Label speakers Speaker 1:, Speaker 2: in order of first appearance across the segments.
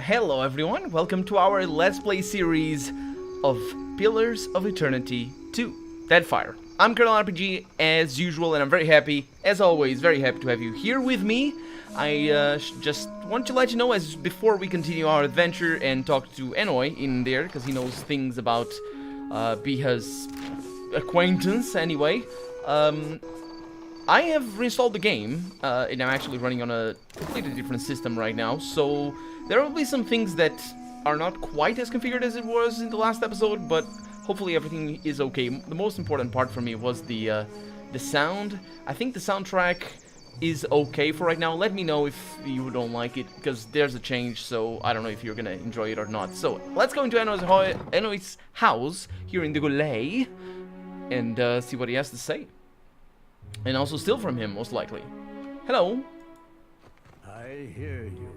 Speaker 1: Hello everyone, welcome to our Let's Play series of Pillars of Eternity 2, Deadfire. I'm Colonel RPG as usual, and I'm very happy, as always, very happy to have you here with me. I just want to let you know, as before we continue our adventure and talk to Enoy in there, because he knows things about Biha's acquaintance anyway. I have reinstalled the game, and I'm actually running on a completely different system right now, so there will be some things that are not quite as configured as it was in the last episode, but hopefully everything is okay. The most important part for me was the sound. I think the soundtrack is okay for right now. Let me know if you don't like it, because there's a change, so I don't know if you're gonna enjoy it or not. So, let's go into Enoy's house here in the Goulet and see what he has to say. And also steal from him, most likely. Hello.
Speaker 2: I hear you.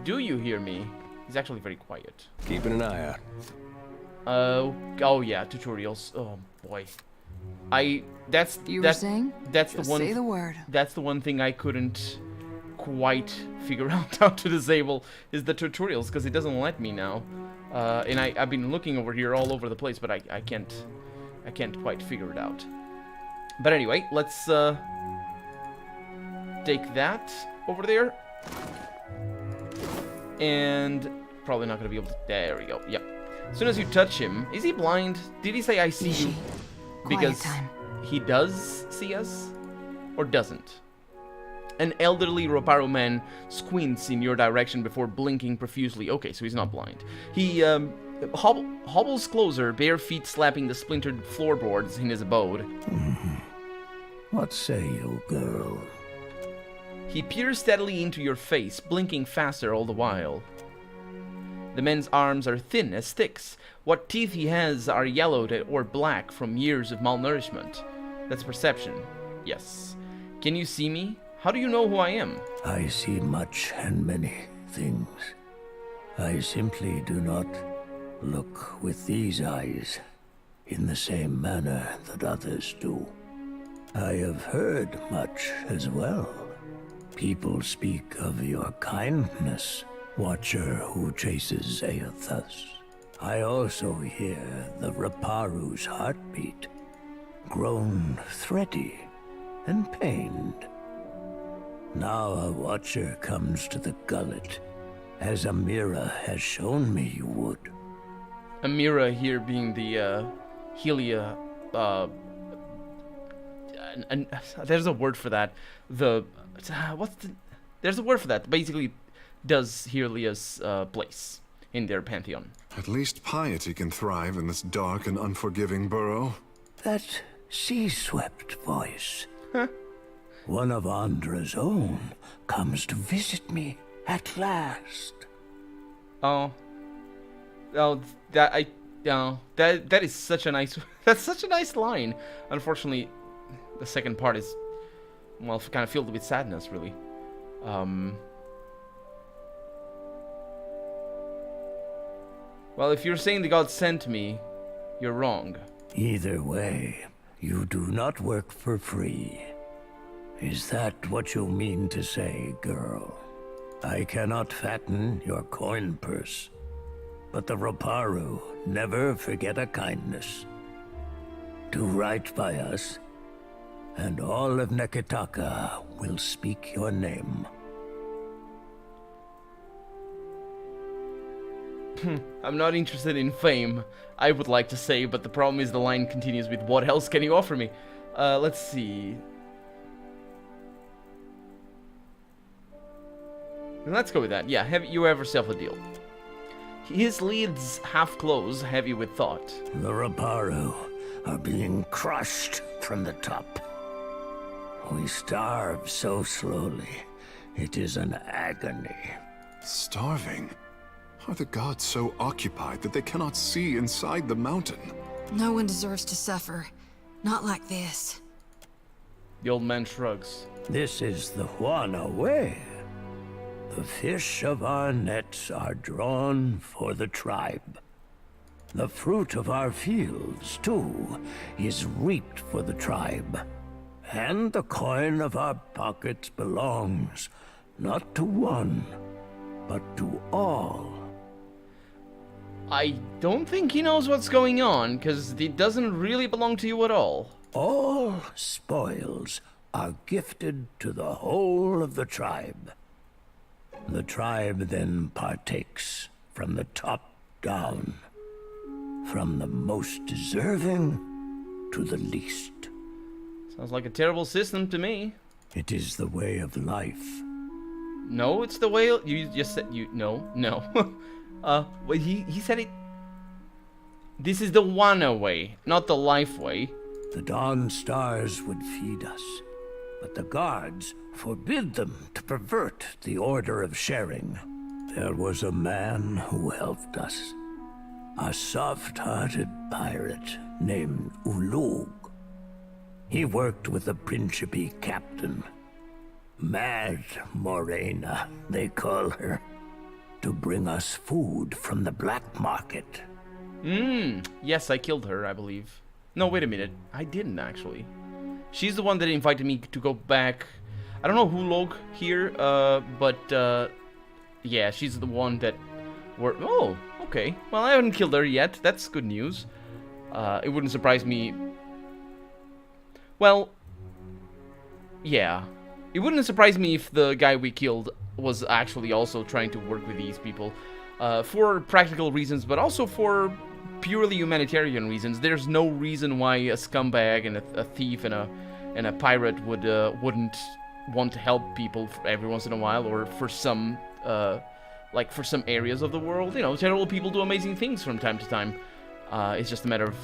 Speaker 1: Do you hear me? He's actually very quiet.
Speaker 2: Keeping an eye out.
Speaker 1: Oh yeah, tutorials. Oh boy. That's the one.
Speaker 3: Say the word.
Speaker 1: That's the one thing I couldn't quite figure out how to disable is the tutorials, because it doesn't let me now. And I've been looking over here all over the place, but I can't quite figure it out. But anyway, let's take that over there. And probably not gonna be able to. There we go. Yep. As soon as you touch him, is he blind? Did he say I see you? Because he does see us, or doesn't. An elderly Roparo man squints in your direction before blinking profusely. Okay, so he's not blind. He hobbles closer, bare feet slapping the splintered floorboards in his abode.
Speaker 2: What say you, girl?
Speaker 1: He peers steadily into your face, blinking faster all the while. The man's arms are thin as sticks. What teeth he has are yellowed or black from years of malnourishment. That's perception. Yes. Can you see me? How do you know who I am?
Speaker 2: I see much and many things. I simply do not look with these eyes in the same manner that others do. I have heard much as well. People speak of your kindness, watcher who chases Aethus. I also hear the Raparu's heartbeat, grown thready and pained. Now a watcher comes to the gullet, as Amira has shown me you would.
Speaker 1: Amira here being the Helia, and there's a word for that. There's a word for that. Basically, does Helia's place in their pantheon.
Speaker 4: At least piety can thrive in this dark and unforgiving burrow.
Speaker 2: That sea-swept voice.
Speaker 1: Huh?
Speaker 2: One of Andra's own comes to visit me at last.
Speaker 1: That is such a nice. That's such a nice line. Unfortunately, the second part is, well, kind of filled with sadness, really. Well, if you're saying the god sent me, you're wrong.
Speaker 2: Either way, you do not work for free. Is that what you mean to say, girl? I cannot fatten your coin purse, but the Raparu never forget a kindness. Do right by us, and all of Neketaka will speak your name.
Speaker 1: I'm not interested in fame, I would like to say, but the problem is the line continues with, what else can you offer me? Let's see. Let's go with that. Yeah, you have yourself a deal. His lids half close, heavy with thought.
Speaker 2: The Raparu are being crushed from the top. We starve so slowly. It is an agony.
Speaker 4: Starving? Are the gods so occupied that they cannot see inside the mountain?
Speaker 3: No one deserves to suffer. Not like this.
Speaker 1: The old man shrugs.
Speaker 2: This is the Huana way. The fish of our nets are drawn for the tribe. The fruit of our fields, too, is reaped for the tribe. And the coin of our pockets belongs not to one, but to all.
Speaker 1: I don't think he knows what's going on, because it doesn't really belong to you at all.
Speaker 2: All spoils are gifted to the whole of the tribe. The tribe then partakes from the top down, from the most deserving to the least.
Speaker 1: Sounds like a terrible system to me.
Speaker 2: It is the way of life.
Speaker 1: No, it's the way you just said. No. Well, he said it. This is the Wana way, not the life way.
Speaker 2: The dawn stars would feed us, but the guards forbid them to pervert the order of sharing. There was a man who helped us, a soft-hearted pirate named Ulug. He worked with the Principe captain, Mad Morena, they call her, to bring us food from the black market.
Speaker 1: Yes, I killed her, I believe. No, wait a minute. I didn't, actually. She's the one that invited me to go back. I don't know who log here, but, yeah, she's the one that were... Oh, okay. Well, I haven't killed her yet. That's good news. It wouldn't surprise me... Well, yeah. It wouldn't surprise me if the guy we killed was actually also trying to work with these people. For practical reasons, but also for purely humanitarian reasons. There's no reason why a scumbag and a thief and a pirate wouldn't want to help people every once in a while, or for some like for some areas of the world. You know, terrible people do amazing things from time to time. It's just a matter of,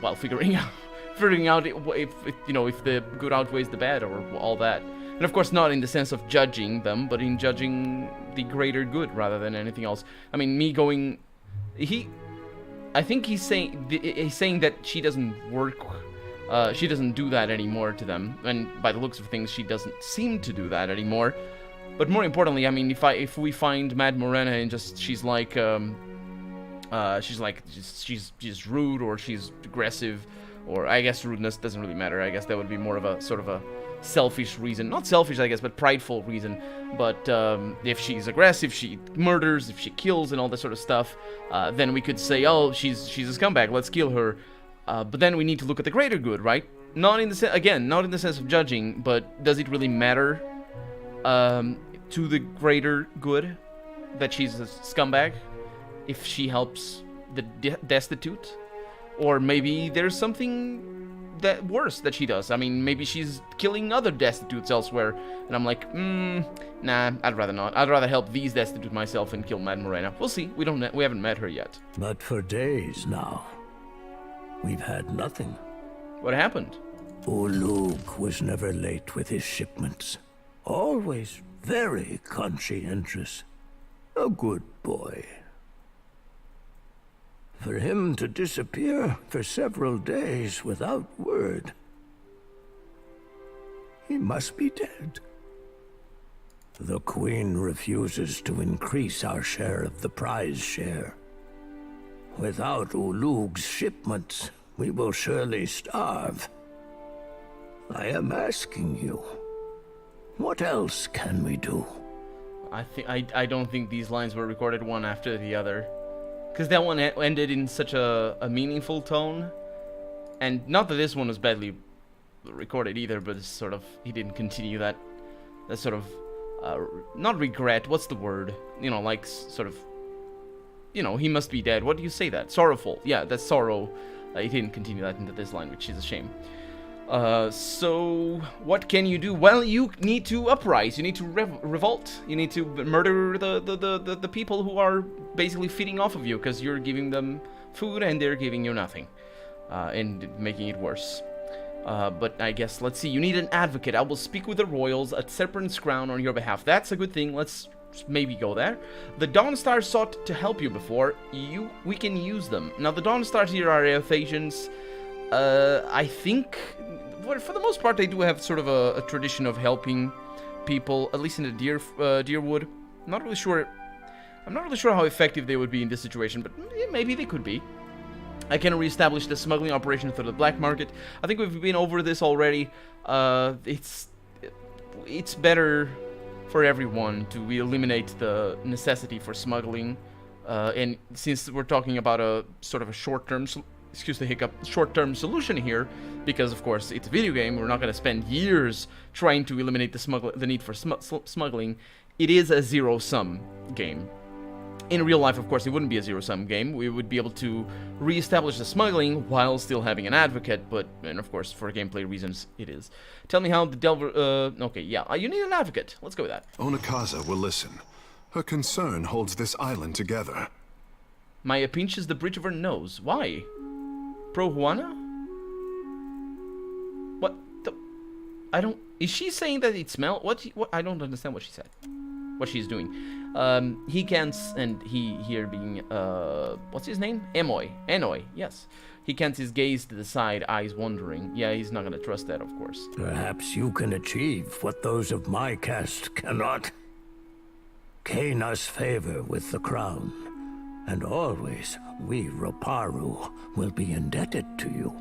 Speaker 1: well, figuring out if the good outweighs the bad or all that. And of course, not in the sense of judging them, but in judging the greater good rather than anything else. I mean, me going, I think he's saying that she doesn't work, she doesn't do that anymore to them. And by the looks of things, she doesn't seem to do that anymore. But more importantly, I mean, if we find Mad Morena and just she's just rude, or she's aggressive, or I guess rudeness doesn't really matter. I guess that would be more of a sort of a selfish reason. Not selfish, I guess, but prideful reason. But if she's aggressive, she murders, if she kills and all that sort of stuff, then we could say, oh, she's a scumbag, let's kill her. But then we need to look at the greater good, right? Not in the sense of judging, but does it really matter to the greater good that she's a scumbag if she helps the destitute? Or maybe there's something that worse that she does. I mean, maybe she's killing other destitutes elsewhere, and I'm like, nah, I'd rather not. I'd rather help these destitutes myself and kill Mad Morena. We'll see. We haven't met her yet.
Speaker 2: But for days now, we've had nothing.
Speaker 1: What happened?
Speaker 2: Ulug was never late with his shipments. Always very conscientious. A good boy. For him to disappear for several days without word, he must be dead. The Queen refuses to increase our share of the prize share. Without Ulug's shipments, we will surely starve. I am asking you, what else can we do?
Speaker 1: I don't think these lines were recorded one after the other. Because that one ended in such a meaningful tone. And not that this one was badly recorded either, but it's sort of, he didn't continue that sort of, not regret, what's the word? You know, like, sort of, you know, he must be dead. What do you say that? Sorrowful. Yeah, that's sorrow. He didn't continue that into this line, which is a shame. So what can you do? Well, you need to uprise. You need to revolt. You need to murder the people who are basically feeding off of you, because you're giving them food and they're giving you nothing, and making it worse. But I guess, let's see. You need an advocate. I will speak with the royals at Serpent's Crown on your behalf. That's a good thing. Let's maybe go there. The Dawnstars sought to help you before. We can use them. Now, the Dawnstars here are Eothasians. I think, for the most part, they do have sort of a tradition of helping people, at least in the Deerwood. I'm not really sure how effective they would be in this situation, but yeah, maybe they could be. I can reestablish the smuggling operation through the black market. I think we've been over this already. It's better for everyone to eliminate the necessity for smuggling. And since we're talking about a sort of a short-term, excuse the hiccup, short-term solution here, because of course it's a video game, we're not going to spend years trying to eliminate the need for smuggling. It is a zero-sum game. In real life, of course, it wouldn't be a zero-sum game. We would be able to re-establish the smuggling while still having an advocate, and of course, for gameplay reasons, it is. Tell me how the Delver... okay, yeah, you need an advocate. Let's go with that.
Speaker 4: Onakaza will listen. Her concern holds this island together.
Speaker 1: Maya pinches the bridge of her nose. Why? Pro Juana? What the... I don't... Is she saying that it smells... What? I don't understand what she said. What she's doing. He can't... And he here being... what's his name? Enoi, yes. He can't his gaze to the side, eyes wandering. Yeah, he's not gonna trust that, of course.
Speaker 2: Perhaps you can achieve what those of my caste cannot. Gain us favor with the crown. And always, we Roparu will be indebted to you.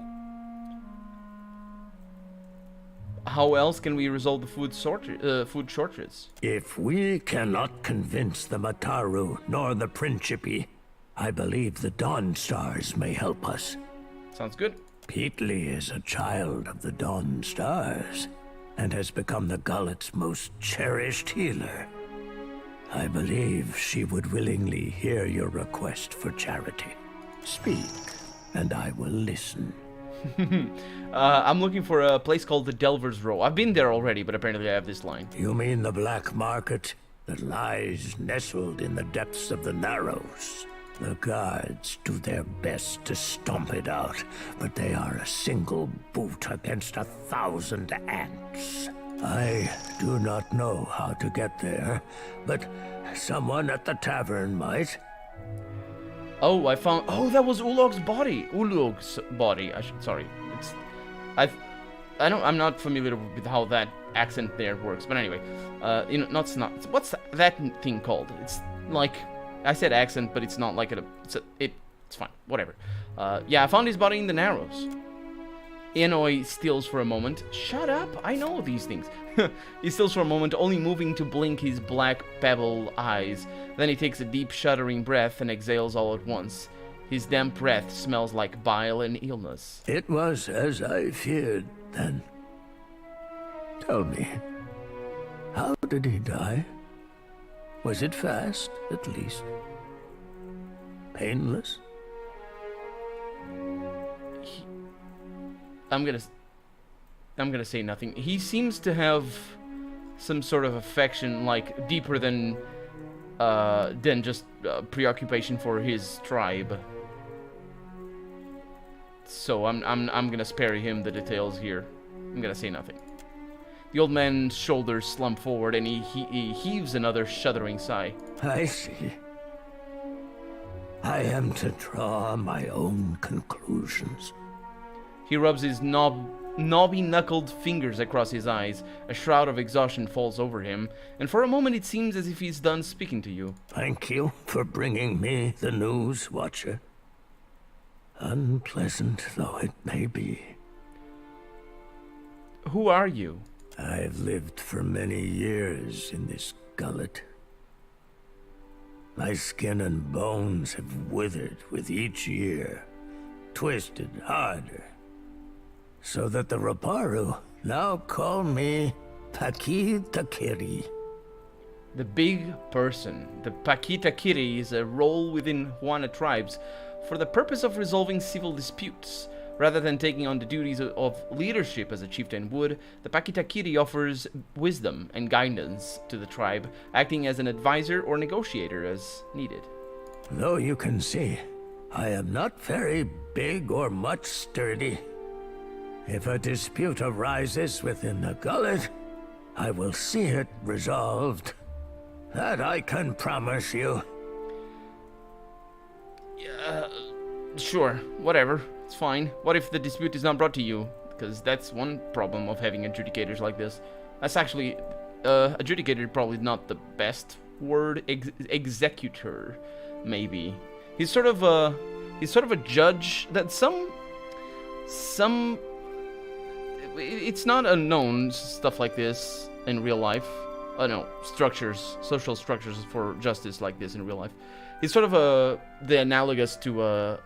Speaker 1: How else can we resolve the food shortages?
Speaker 2: If we cannot convince the Mataru nor the Principi, I believe the Dawn Stars may help us.
Speaker 1: Sounds good.
Speaker 2: Peatly is a child of the Dawn Stars, and has become the Gullet's most cherished healer. I believe she would willingly hear your request for charity. Speak, and I will listen.
Speaker 1: I'm looking for a place called the Delver's Row. I've been there already, but apparently I have this line.
Speaker 2: You mean the black market that lies nestled in the depths of the Narrows? The guards do their best to stomp it out, but they are a single boot against 1,000 ants. I do not know how to get there, but someone at the tavern might.
Speaker 1: Oh, I found... Oh, that was Ulog's body. Ulog's body. Sorry. I'm not familiar with how that accent there works, but anyway. What's that thing called? It's like... I said accent, but it's not like it's fine. Whatever. Yeah, I found his body in the Narrows. Enoi stills for a moment. Shut up! I know these things. He stills for a moment, only moving to blink his black pebble eyes. Then he takes a deep, shuddering breath and exhales all at once. His damp breath smells like bile and illness.
Speaker 2: It was as I feared, then. Tell me, how did he die? Was it fast, at least? Painless?
Speaker 1: I'm gonna say nothing. He seems to have some sort of affection, like deeper than just preoccupation for his tribe. So I'm gonna spare him the details here. I'm gonna say nothing. The old man's shoulders slump forward, and he heaves another shuddering sigh.
Speaker 2: I see. I am to draw my own conclusions.
Speaker 1: He rubs his knobby-knuckled fingers across his eyes. A shroud of exhaustion falls over him, and for a moment it seems as if he's done speaking to you.
Speaker 2: Thank you for bringing me the news, Watcher. Unpleasant though it may be.
Speaker 1: Who are you?
Speaker 2: I've lived for many years in this gullet. My skin and bones have withered with each year, twisted harder, so that the Roparu now call me Pakitakiri.
Speaker 1: The big person. The Pakitakiri is a role within Juana tribes for the purpose of resolving civil disputes. Rather than taking on the duties of leadership as a chieftain would, the Pakitakiri offers wisdom and guidance to the tribe, acting as an advisor or negotiator as needed.
Speaker 2: Though you can see, I am not very big or much sturdy. If a dispute arises within the gullet, I will see it resolved. That I can promise you.
Speaker 1: Sure, whatever. It's fine. What if the dispute is not brought to you? Because that's one problem of having adjudicators like this. That's actually... adjudicator probably not the best word. Executor, maybe. He's sort of a judge that some... It's not unknown, stuff like this, in real life. no, structures, social structures for justice like this in real life. He's sort of the analogous to a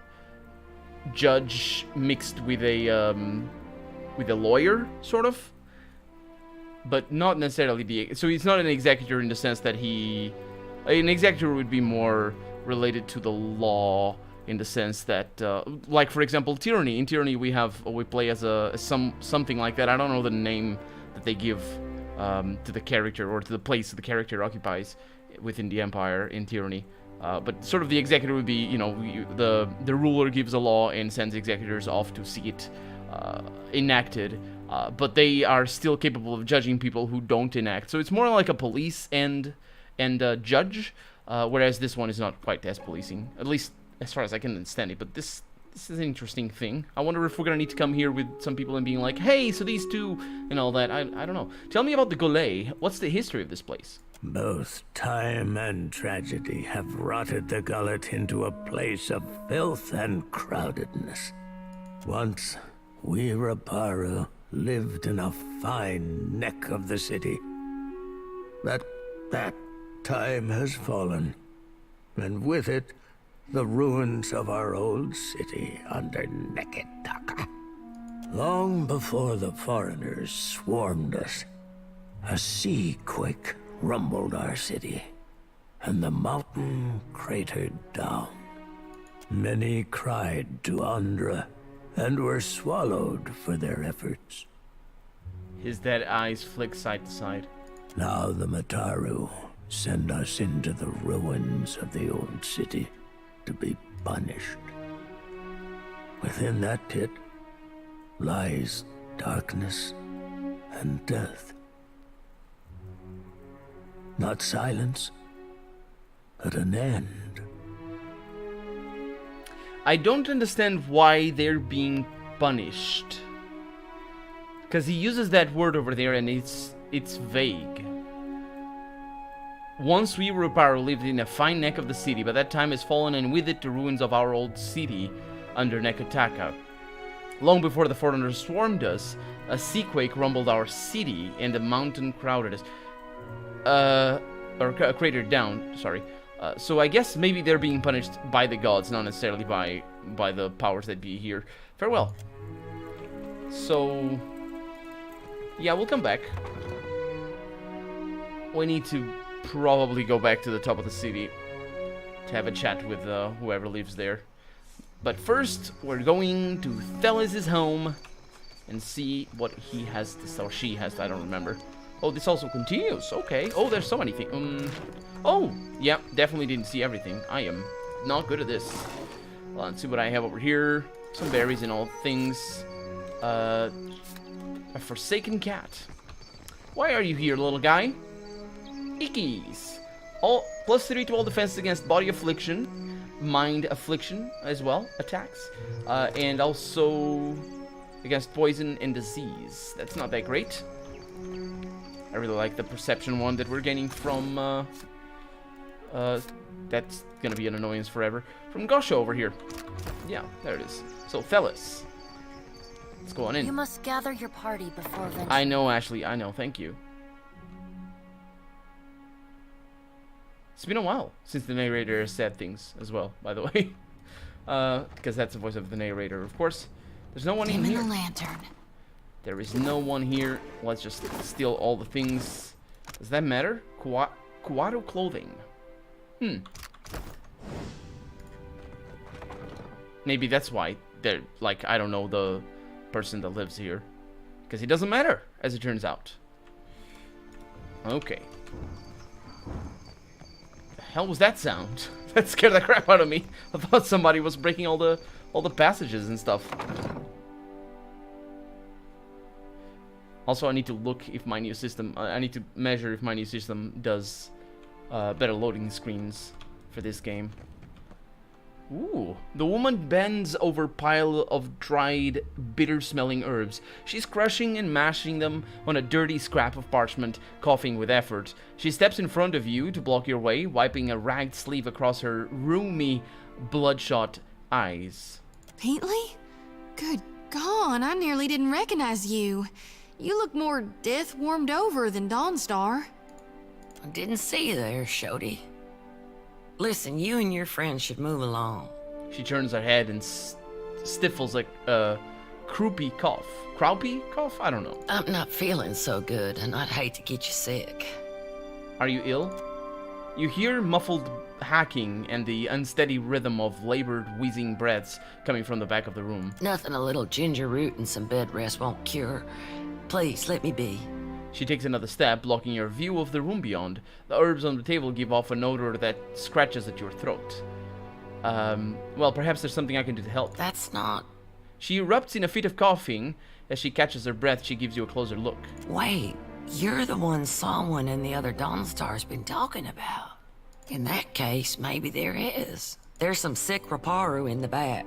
Speaker 1: judge mixed with a lawyer, sort of, but not necessarily so he's not an executor in the sense that an executor would be more related to the law in the sense that, like for example, tyranny. In tyranny, we play as something like that. I don't know the name that they give to the character or to the place the character occupies within the empire in tyranny. But sort of the executor would be, the ruler gives a law and sends executors off to see it enacted. But they are still capable of judging people who don't enact. So it's more like a police and judge, whereas this one is not quite as policing, at least as far as I can understand it. But this is an interesting thing. I wonder if we're gonna need to come here with some people and being like, hey, so these two and all that. I don't know. Tell me about the Gaulet. What's the history of this place?
Speaker 2: Both time and tragedy have rotted the gullet into a place of filth and crowdedness. Once, we Raparu lived in a fine neck of the city. But that time has fallen, and with it, the ruins of our old city under Neketaka. Long before the foreigners swarmed us, a sea quake rumbled our city, and the mountain cratered down. Many cried to Andra, and were swallowed for their efforts.
Speaker 1: His dead eyes flick side to side.
Speaker 2: Now the Mataru send us into the ruins of the old city to be punished. Within that pit lies darkness and death. Not silence, but an end.
Speaker 1: I don't understand why they're being punished. Because he uses that word over there and it's vague. Once we Raparu lived in a fine neck of the city, but that time has fallen, and with it the ruins of our old city under Neketaka. Long before the foreigners swarmed us, a sea quake rumbled our city, and the mountain crowded us. Cratered down, sorry. So I guess maybe they're being punished by the gods, not necessarily by the powers that be here. Farewell. So, yeah, we'll come back. We need to probably go back to the top of the city to have a chat with whoever lives there. But first, we're going to Thelis' home and see what he has to say, or she has to, I don't remember. Oh, this also continues. Okay. Oh, there's so many things. Oh, yeah, definitely didn't see everything. I am not good at this. Well, let's see what I have over here. Some berries and all things. A forsaken cat. Why are you here, little guy? Ickies. +3 to all defenses against body affliction, mind affliction as well, attacks, and also against poison and disease. That's not that great. I really like the perception one that we're getting from, that's gonna be an annoyance forever. From Gosha over here. Yeah, there it is. So, Thelis. Let's go on in.
Speaker 5: You must gather your party before venturing.
Speaker 1: I know, Ashley, I know, thank you. It's been a while since the narrator has said things as well, by the way. Because that's the voice of the narrator, of course. There's no one in here.
Speaker 3: Lantern.
Speaker 1: There is no one here. Let's just steal all the things. Does that matter? Kuwado clothing. Maybe that's why they're like, I don't know, the person that lives here. Because it doesn't matter, as it turns out. Okay. The hell was that sound? That scared the crap out of me. I thought somebody was breaking all the passages and stuff. Also, I need to look if my new system, I need to measure if my new system does better loading screens for this game. Ooh. The woman bends over pile of dried, bitter-smelling herbs. She's crushing and mashing them on a dirty scrap of parchment, coughing with effort. She steps in front of you to block your way, wiping a ragged sleeve across her rheumy, bloodshot eyes.
Speaker 3: Paintley? Good God, I nearly didn't recognize you. You look more death-warmed over than Dawnstar.
Speaker 6: Didn't see you there, Shody. Listen, you and your friends should move along.
Speaker 1: She turns her head and stifles like a croupy cough. Croupy cough? I don't know.
Speaker 6: I'm not feeling so good, and I'd hate to get you sick.
Speaker 1: Are you ill? You hear muffled hacking and the unsteady rhythm of labored, wheezing breaths coming from the back of the room.
Speaker 6: Nothing a little ginger root and some bed rest won't cure. Please, let me be.
Speaker 1: She takes another step, blocking your view of the room beyond. The herbs on the table give off an odor that scratches at your throat. Well, perhaps there's something I can do to help.
Speaker 6: That's not...
Speaker 1: She erupts in a fit of coughing. As she catches her breath, she gives you a closer look.
Speaker 6: Wait, you're the one someone and the other Dawnstar's been talking about. In that case, maybe there is. There's some sick Raparu in the back.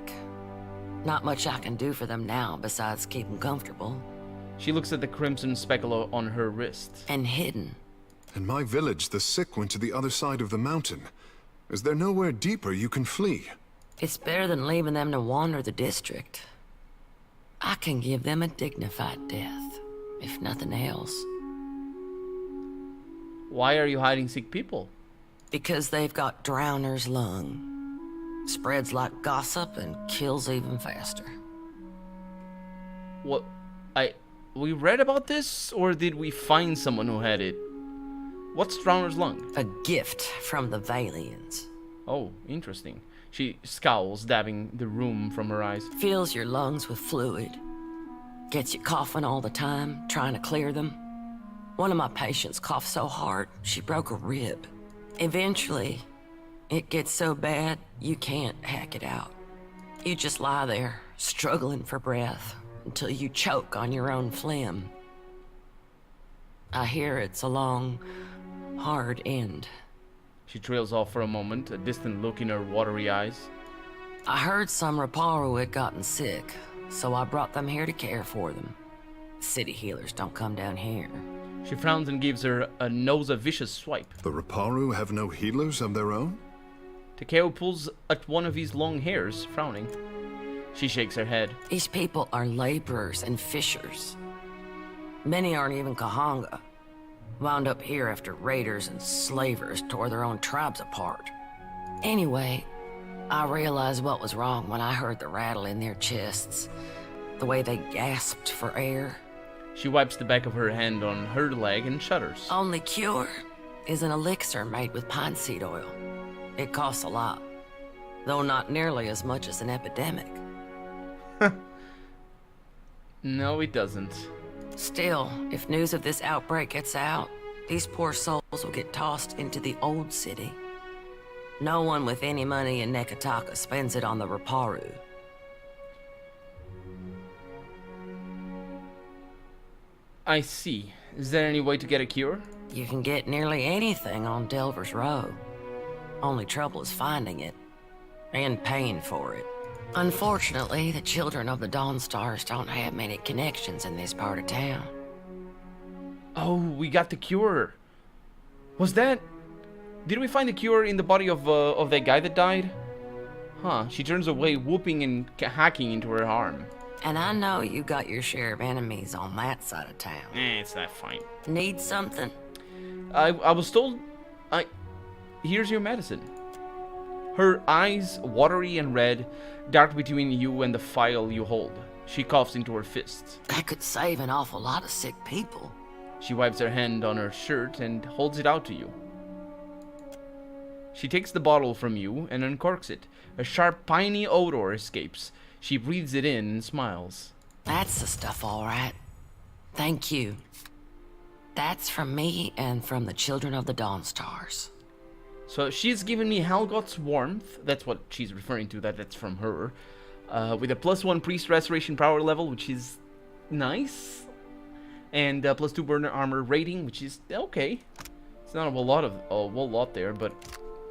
Speaker 6: Not much I can do for them now besides keep them comfortable.
Speaker 1: She looks at the crimson speckle on her wrist.
Speaker 6: And hidden.
Speaker 4: In my village, the sick went to the other side of the mountain. Is there nowhere deeper you can flee?
Speaker 6: It's better than leaving them to wander the district. I can give them a dignified death, if nothing else.
Speaker 1: Why are you hiding sick people?
Speaker 6: Because they've got Drowner's lung. Spreads like gossip and kills even faster.
Speaker 1: What? We read about this, or did we find someone who had it? What's Drowner's lung?
Speaker 6: A gift from the Valians.
Speaker 1: Oh, interesting. She scowls, dabbing the room from her eyes.
Speaker 6: Fills your lungs with fluid. Gets you coughing all the time, trying to clear them. One of my patients coughed so hard, she broke a rib. Eventually, it gets so bad, you can't hack it out. You just lie there, struggling for breath, until you choke on your own phlegm. I hear it's a long, hard end.
Speaker 1: She trails off for a moment, a distant look in her watery eyes.
Speaker 6: I heard some Raparu had gotten sick, so I brought them here to care for them. City healers don't come down here.
Speaker 1: She frowns and gives her a vicious swipe.
Speaker 4: The Raparu have no healers of their own?
Speaker 1: Takeo pulls at one of his long hairs, frowning. She shakes her head.
Speaker 6: These people are laborers and fishers. Many aren't even Kahanga. Wound up here after raiders and slavers tore their own tribes apart. Anyway, I realized what was wrong when I heard the rattle in their chests. The way they gasped for air.
Speaker 1: She wipes the back of her hand on her leg and shudders.
Speaker 6: Only cure is an elixir made with pine seed oil. It costs a lot, though not nearly as much as an epidemic.
Speaker 1: No, it doesn't.
Speaker 6: Still, if news of this outbreak gets out, these poor souls will get tossed into the old city. No one with any money in Nekataka spends it on the Raparu.
Speaker 1: I see. Is there any way to get a cure?
Speaker 6: You can get nearly anything on Delver's Row. Only trouble is finding it. And paying for it. Unfortunately, the children of the Dawnstars don't have many connections in this part of town.
Speaker 1: Oh, we got the cure. Was that... Did we find the cure in the body of that guy that died? Huh, she turns away, whooping and hacking into her arm.
Speaker 6: And I know you got your share of enemies on that side of town.
Speaker 1: It's that fine.
Speaker 6: Need something?
Speaker 1: I was told... Here's your medicine. Her eyes, watery and red, dart between you and the phial you hold. She coughs into her fists.
Speaker 6: That could save an awful lot of sick people.
Speaker 1: She wipes her hand on her shirt and holds it out to you. She takes the bottle from you and uncorks it. A sharp, piney odor escapes. She breathes it in and smiles.
Speaker 6: That's the stuff, all right. Thank you. That's from me and from the children of the Dawnstars.
Speaker 1: So she's given me Halgott's warmth. That's what she's referring to. That's from her. With a +1 priest restoration power level, which is nice. And +2 burner armor rating, which is okay. It's not a whole lot there, but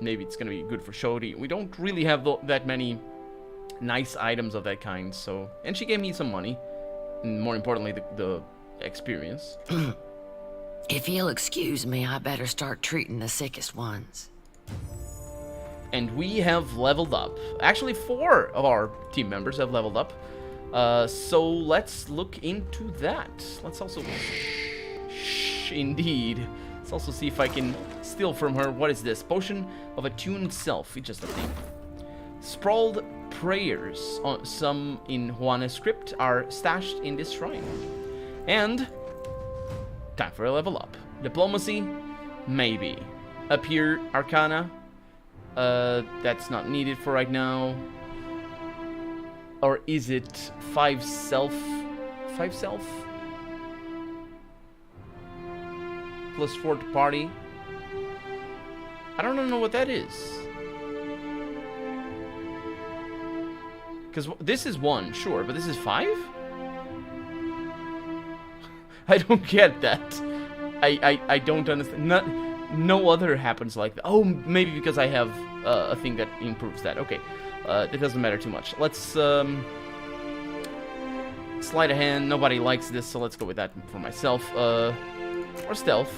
Speaker 1: maybe it's gonna be good for Shody. We don't really have that many nice items of that kind, so... And she gave me some money. And more importantly, the experience.
Speaker 6: If you'll excuse me, I better start treating the sickest ones.
Speaker 1: And we have leveled up. Actually, 4 of our team members have leveled up. So let's look into that. Let's also... Shh, indeed. Let's also see if I can steal from her. What is this? Potion of attuned self. It's just a thing. Sprawled prayers, some in Juana's script, are stashed in this shrine. And time for a level up. Diplomacy, maybe. Up here, Arcana. That's not needed for right now. Or is it 5 self? 5 self? Plus 4 to party. I don't know what that is. Because this is 1, sure, but this is 5? I don't get that. I don't understand. No other happens like that. Oh, maybe because I have a thing that improves that. Okay, it doesn't matter too much. Let's sleight of hand. Nobody likes this, so let's go with that for myself. Or stealth.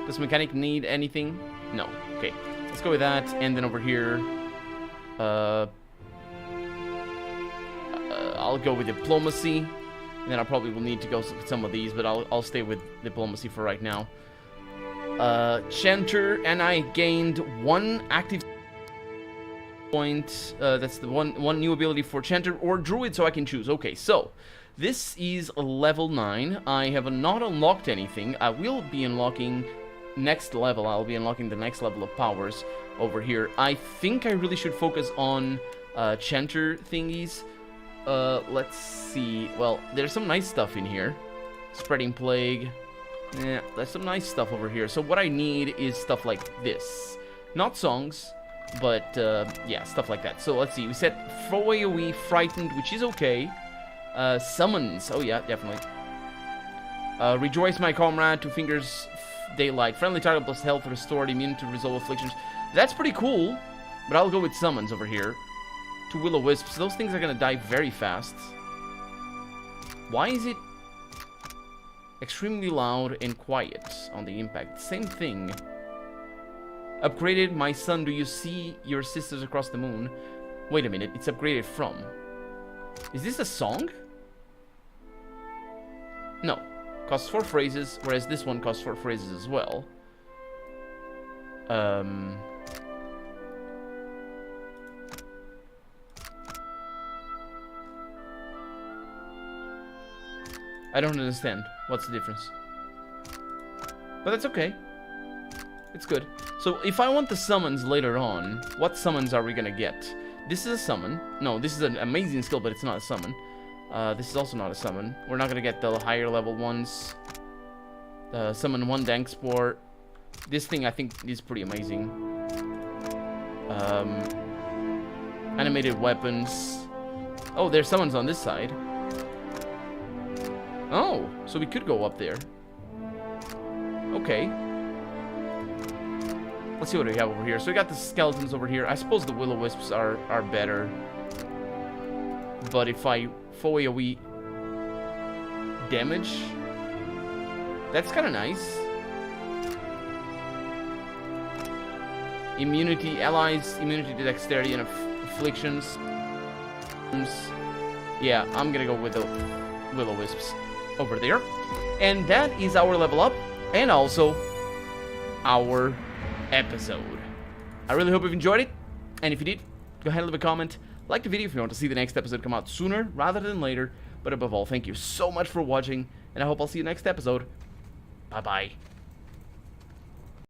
Speaker 1: Does mechanic need anything? No. Okay, let's go with that. And then over here, I'll go with diplomacy. And then I probably will need to go with some of these, but I'll stay with diplomacy for right now. Chanter, and I gained 1 active point. That's the one new ability for Chanter or Druid, so I can choose. Okay, so this is a level 9. I have not unlocked anything. I will be unlocking next level. I'll be unlocking the next level of powers over here. I think I really should focus on Chanter thingies. Let's see. Well, there's some nice stuff in here. Spreading Plague. Yeah, there's some nice stuff over here. So what I need is stuff like this. Not songs, but, yeah, stuff like that. So let's see. We said AoE, Frightened, which is okay. Summons. Oh, yeah, definitely. Rejoice my comrade, 2 fingers, daylight. Friendly target plus health restored, immune to resolve afflictions. That's pretty cool, but I'll go with summons over here. 2 will-o-wisps. Those things are gonna die very fast. Why is it extremely loud and quiet on the impact? Same thing. Upgraded, my son, do you see your sisters across the moon? Wait a minute, it's upgraded from. Is this a song? No. Costs 4 phrases, whereas this one costs 4 phrases as well. I don't understand. What's the difference? But that's okay. It's good. So if I want the summons later on, what summons are we gonna get? This is a summon. No, this is an amazing skill, but it's not a summon. This is also not a summon. We're not gonna get the higher level ones. Summon 1 Dank Spore. This thing I think is pretty amazing. Animated weapons. Oh, there's summons on this side. Oh, so we could go up there. Okay. Let's see what we have over here. So we got the skeletons over here. I suppose the will-o-wisps are better. But if I AoE damage, that's kind of nice. Immunity, allies, immunity to dexterity and afflictions. Yeah, I'm gonna go with the will-o-wisps over there. And that is our level up, and also our episode. I really hope you've enjoyed it, and if you did, go ahead and leave a comment, like the video if you want to see the next episode come out sooner rather than later. But above all, thank you so much for watching, and I hope I'll see you next episode. Bye bye.